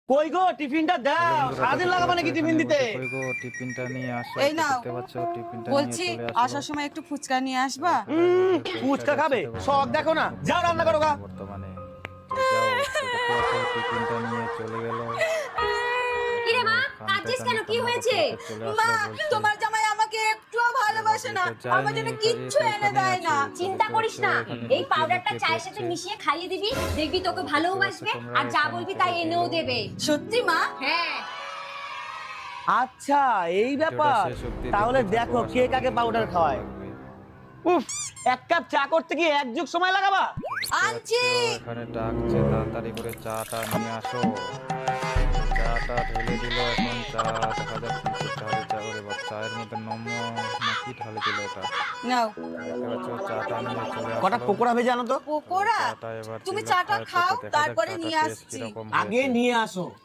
কই গো টিফিনটা দাও, সারাদিন লাগাবা নাকি টিফিন দিতে? কই গো টিফিনটা নিয়ে আসো, এই নাও। দেখতে পাচ্ছ টিফিনটা নিয়ে বলছি চলে আসো। আসার সময় একটু ফুচকা নিয়ে আসবা। ফুচকা খাবে? শখ দেখো না, যাও রান্না করো গা। বর্তমানে যাও, দেখতে পাচ্ছ টিফিনটা নিয়ে চলে গেল। কিরে মা, কাঁদছিস কেন? কি হয়েছে? মা, তোমার জামাই আমাকে একটুও ভালোবাসে না, আমার জন্য কিচ্ছু এনে দেয় না। চিন্তা করিস না, এই পাউডারটা চায়ের সাথে মিশিয়ে খাইয়ে দিবি, দেখবি তোকে ভালোবাসবে আর যা বলবি তাই এনেও দেবে। সত্যি মা? হ্যাঁ। আচ্ছা এই ব্যাপার, তাহলে দেখো কে কাকে পাউডার খাওয়ায়। উফ, এক কাপ চা করতে কি এক যুগ সময় লাগাবা? আনছি। এখানে ডাকছে, তাড়াতাড়ি করে চাটা নিয়ে আসো। চাটা ঢেলে দিল, এখন চা দেখা যাক কি করতে হবে। চা করে বা চায়ের মধ্যে নমক না কি ঢালে দিল এটা। নাও দেখতে পাচ্ছ চাটা নিয়ে চলে আসলো। কটা পকোড়া ভেজে আনো তো। পকোড়া? চাটা এবার তুমি দিল চাটা খাইতে, খাও, দেখা যাক তারপরে চাটা নিয়ে taste আসছি। কিরকম আগে হয়েছে। নিয়ে আসো।